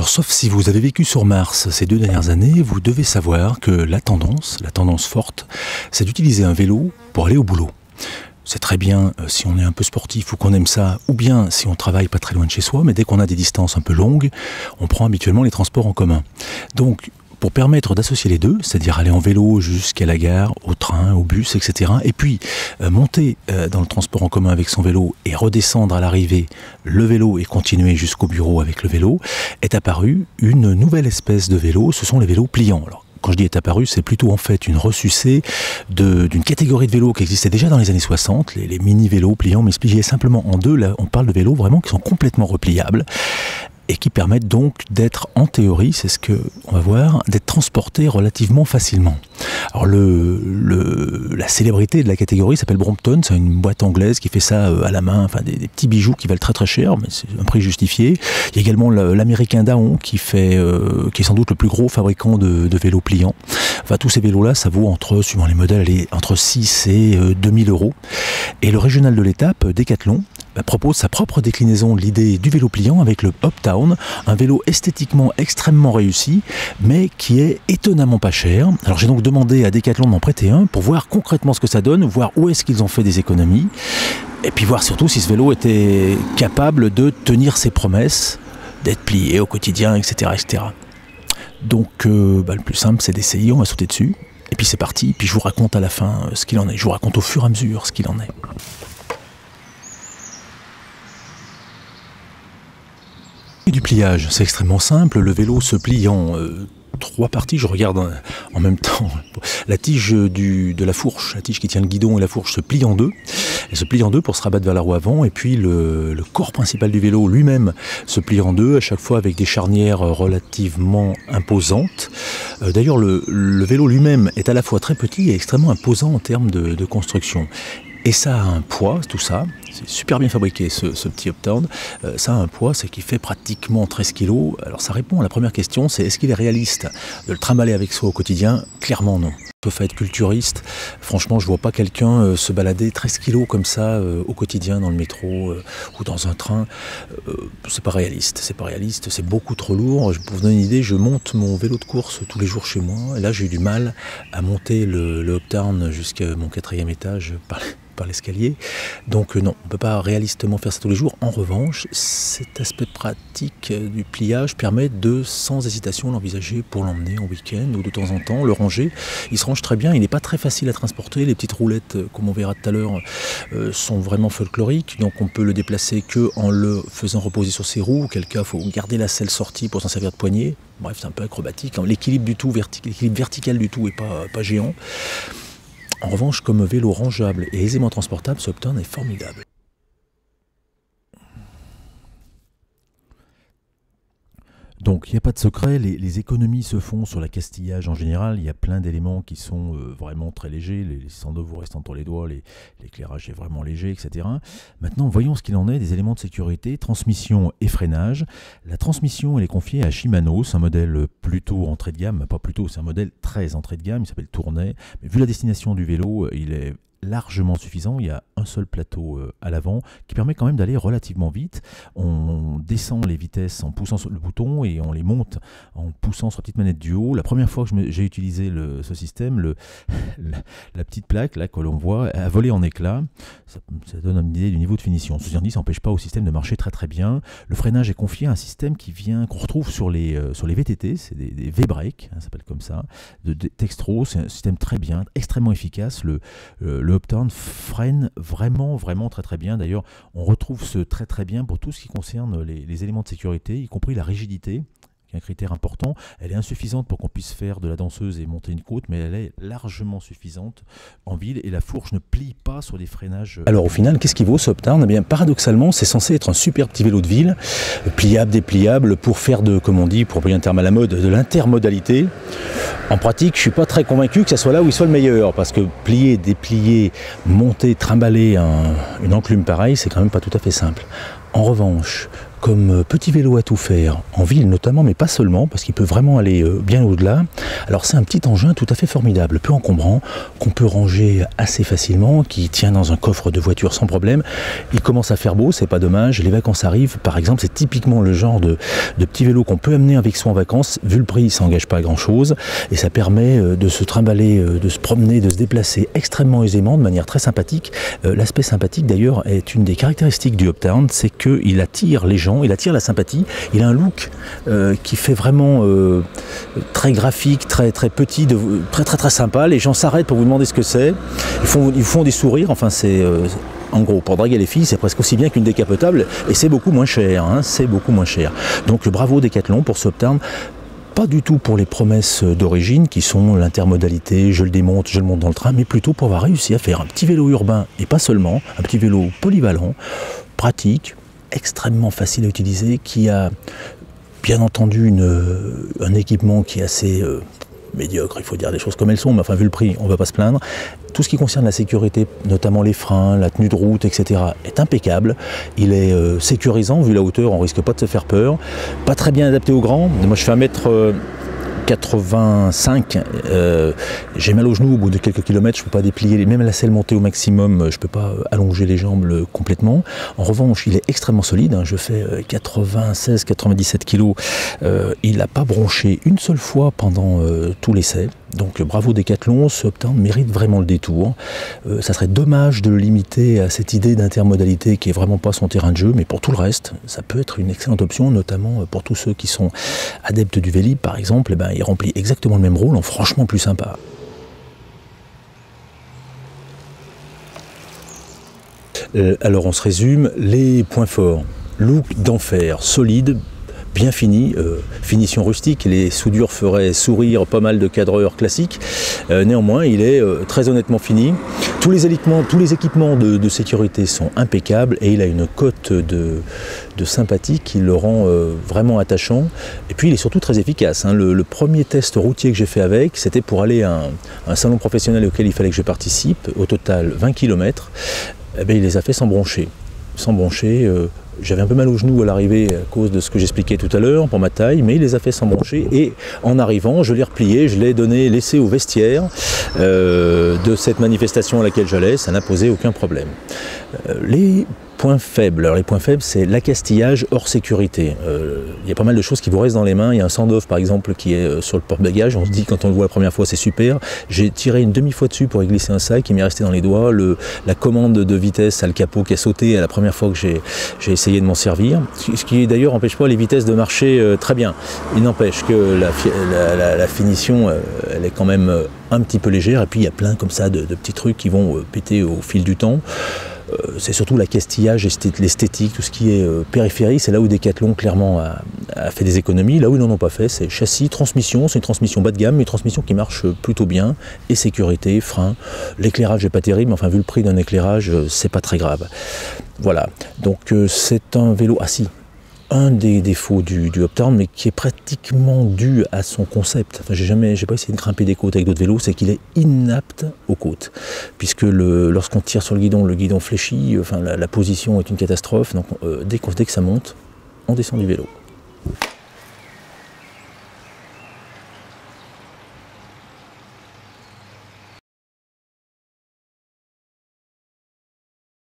Alors sauf si vous avez vécu sur Mars ces 2 dernières années, vous devez savoir que la tendance forte, c'est d'utiliser un vélo pour aller au boulot. C'est très bien si on est un peu sportif ou qu'on aime ça, ou bien si on travaille pas très loin de chez soi, mais dès qu'on a des distances un peu longues, on prend habituellement les transports en commun. Donc, pour permettre d'associer les deux, c'est-à-dire aller en vélo jusqu'à la gare, au train, au bus, etc., et puis monter dans le transport en commun avec son vélo et redescendre à l'arrivée le vélo et continuer jusqu'au bureau avec le vélo, est apparue une nouvelle espèce de vélo, ce sont les vélos pliants. Alors, quand je dis est apparu, c'est plutôt en fait une ressucée d'une catégorie de vélos qui existait déjà dans les années 60, les mini-vélos pliants, mais pliés simplement en deux. Là, on parle de vélos vraiment qui sont complètement repliables et qui permettent donc d'être, en théorie, c'est ce qu'on va voir, d'être transportés relativement facilement. Alors la célébrité de la catégorie s'appelle Brompton, c'est une boîte anglaise qui fait ça à la main, enfin des petits bijoux qui valent très très cher, mais c'est un prix justifié. Il y a également l'américain Daon qui est sans doute le plus gros fabricant de vélos pliants. Enfin tous ces vélos-là, ça vaut suivant les modèles, entre 6 et 2000 euros. Et le régional de l'étape, Decathlon, propose sa propre déclinaison de l'idée du vélo pliant avec le Uptown, un vélo esthétiquement extrêmement réussi, mais qui est étonnamment pas cher. Alors j'ai donc demandé à Decathlon d'en prêter un pour voir concrètement ce que ça donne, voir où est-ce qu'ils ont fait des économies, et puis voir surtout si ce vélo était capable de tenir ses promesses, d'être plié au quotidien, etc. etc. Donc le plus simple c'est d'essayer, on va sauter dessus, et puis c'est parti, puis je vous raconte à la fin ce qu'il en est, je vous raconte au fur et à mesure ce qu'il en est. Du pliage, c'est extrêmement simple, le vélo se plie en 3 parties, je regarde en même temps, la tige de la fourche, la tige qui tient le guidon et la fourche se plie en deux, elle se plie en deux pour se rabattre vers la roue avant, et puis le corps principal du vélo lui-même se plie en deux, à chaque fois avec des charnières relativement imposantes. D'ailleurs le vélo lui-même est à la fois très petit et extrêmement imposant en termes de construction. Et ça a un poids, tout ça, c'est super bien fabriqué ce petit Uptown, ça a un poids, c'est qu'il fait pratiquement 13 kg. Alors ça répond à la première question, c'est est-ce qu'il est réaliste de le trimballer avec soi au quotidien? Clairement non. Sauf à être culturiste, franchement je vois pas quelqu'un se balader 13 kg comme ça au quotidien dans le métro ou dans un train. C'est pas réaliste, c'est beaucoup trop lourd. Pour vous donner une idée, je monte mon vélo de course tous les jours chez moi, et là j'ai eu du mal à monter le Uptown jusqu'à mon 4e étage par l'escalier. Donc non, on ne peut pas réalistement faire ça tous les jours. En revanche, cet aspect pratique du pliage permet de, sans hésitation, l'envisager pour l'emmener en week-end ou de temps en temps, le ranger. Il se range très bien, il n'est pas très facile à transporter. Les petites roulettes, comme on verra tout à l'heure, sont vraiment folkloriques. Donc on peut le déplacer que en le faisant reposer sur ses roues. Auquel cas, il faut garder la selle sortie pour s'en servir de poignée. Bref, c'est un peu acrobatique. L'équilibre vertical du tout n'est pas géant. En revanche, comme vélo rangeable et aisément transportable, ce Uptown est formidable. Donc il n'y a pas de secret, les économies se font sur l'accastillage en général, il y a plein d'éléments qui sont vraiment très légers, les sandaux vous restent entre les doigts, l'éclairage est vraiment léger, etc. Maintenant voyons ce qu'il en est des éléments de sécurité, transmission et freinage. La transmission elle est confiée à Shimano, c'est un modèle plutôt entrée de gamme, pas plutôt, c'est un modèle très entrée de gamme, il s'appelle Tournai, mais vu la destination du vélo, il est largement suffisant, il y a un seul plateau à l'avant qui permet quand même d'aller relativement vite. On descend les vitesses en poussant sur le bouton et on les monte en poussant sur la petite manette du haut. La première fois que j'ai utilisé ce système, la petite plaque là que l'on voit a volé en éclats. Ça donne une idée du niveau de finition. Ceci dit, ça n'empêche pas au système de marcher très très bien. Le freinage est confié à un système qu'on retrouve sur les VTT, c'est des V-Brake, ça s'appelle comme ça, de Textro. C'est un système très bien, extrêmement efficace. Le Uptown freine vraiment très très bien. D'ailleurs, on retrouve ce très très bien pour tout ce qui concerne les éléments de sécurité, y compris la rigidité, qui est un critère important. Elle est insuffisante pour qu'on puisse faire de la danseuse et monter une côte, mais elle est largement suffisante en ville et la fourche ne plie pas sur les freinages. Alors au final, qu'est-ce qui vaut ce Uptown? Eh bien, paradoxalement, c'est censé être un super petit vélo de ville, pliable, dépliable, pour faire comme on dit, pour employer un terme à la mode, de l'intermodalité. En pratique, je ne suis pas très convaincu que ça soit là où il soit le meilleur, parce que plier, déplier, monter, trimballer une enclume pareille, c'est quand même pas tout à fait simple. En revanche, comme petit vélo à tout faire, en ville notamment, mais pas seulement, parce qu'il peut vraiment aller bien au-delà. Alors c'est un petit engin tout à fait formidable, peu encombrant, qu'on peut ranger assez facilement, qui tient dans un coffre de voiture sans problème. Il commence à faire beau, c'est pas dommage, les vacances arrivent, par exemple, c'est typiquement le genre de petit vélo qu'on peut amener avec soi en vacances. Vu le prix, ça n'engage pas à grand-chose, et ça permet de se trimballer, de se promener, de se déplacer extrêmement aisément, de manière très sympathique. L'aspect sympathique d'ailleurs est une des caractéristiques du Uptown, c'est qu'il attire les gens, il attire la sympathie, il a un look qui fait vraiment très graphique, très petit, très sympa. Les gens s'arrêtent pour vous demander ce que c'est, ils font des sourires, enfin c'est... En gros, pour draguer les filles, c'est presque aussi bien qu'une décapotable et c'est beaucoup moins cher, hein, c'est beaucoup moins cher. Donc bravo Decathlon pour ce Uptown. Pas du tout pour les promesses d'origine qui sont l'intermodalité, je le démonte, je le monte dans le train, mais plutôt pour avoir réussi à faire un petit vélo urbain et pas seulement, un petit vélo polyvalent, pratique, extrêmement facile à utiliser, qui a bien entendu un équipement qui est assez médiocre, il faut dire les choses comme elles sont, mais enfin vu le prix, on ne va pas se plaindre. Tout ce qui concerne la sécurité, notamment les freins, la tenue de route, etc., est impeccable. Il est sécurisant, vu la hauteur, on ne risque pas de se faire peur. Pas très bien adapté aux grands. Moi, je fais 1m85, j'ai mal aux genoux au bout de quelques kilomètres, je ne peux pas déplier, même la selle montée au maximum, je ne peux pas allonger les jambes complètement. En revanche, il est extrêmement solide, hein, je fais 96-97 kg, il n'a pas bronché une seule fois pendant tout l'essai. Donc bravo Decathlon, ce Uptown mérite vraiment le détour. Ça serait dommage de le limiter à cette idée d'intermodalité qui est vraiment pas son terrain de jeu, mais pour tout le reste, ça peut être une excellente option, notamment pour tous ceux qui sont adeptes du Vélib par exemple. Eh ben, il remplit exactement le même rôle en franchement plus sympa. Alors on se résume, les points forts, look d'enfer, solide, bien fini, finition rustique, les soudures feraient sourire pas mal de cadreurs classiques, néanmoins il est très honnêtement fini. Tous les équipements de sécurité sont impeccables et il a une cote de sympathie qui le rend vraiment attachant. Et puis il est surtout très efficace, hein. Le premier test routier que j'ai fait avec, c'était pour aller à un salon professionnel auquel il fallait que je participe, au total 20 km, eh bien, il les a fait sans broncher. Sans broncher, j'avais un peu mal aux genoux à l'arrivée à cause de ce que j'expliquais tout à l'heure pour ma taille, mais il les a fait sans broncher et en arrivant, je l'ai replié, je l'ai laissé au vestiaire de cette manifestation à laquelle j'allais, ça n'a posé aucun problème. Les points faibles, alors les points faibles c'est l'accastillage hors sécurité. Il y a pas mal de choses qui vous restent dans les mains, il y a un send-off par exemple qui est sur le porte-bagages, on se dit quand on le voit la première fois c'est super, j'ai tiré une demi-fois dessus pour y glisser un sac, il m'est resté dans les doigts, la commande de vitesse à le capot qui a sauté à la première fois que j'ai essayé de m'en servir, ce qui d'ailleurs n'empêche pas les vitesses de marcher très bien, il n'empêche que la finition elle est quand même un petit peu légère et puis il y a plein comme ça de petits trucs qui vont péter au fil du temps. C'est surtout l'accastillage, l'esthétique, tout ce qui est périphérie, c'est là où Decathlon clairement a fait des économies. Là où ils n'en ont pas fait, c'est châssis, transmission, c'est une transmission bas de gamme, mais une transmission qui marche plutôt bien, et sécurité, frein. L'éclairage n'est pas terrible, mais enfin vu le prix d'un éclairage, c'est pas très grave. Voilà, donc c'est un vélo assis. Un des défauts du Uptown, mais qui est pratiquement dû à son concept. Enfin, j'ai pas essayé de grimper des côtes avec d'autres vélos, c'est qu'il est inapte aux côtes, puisque lorsqu'on tire sur le guidon fléchit, enfin la position est une catastrophe. Donc dès que ça monte, on descend du vélo.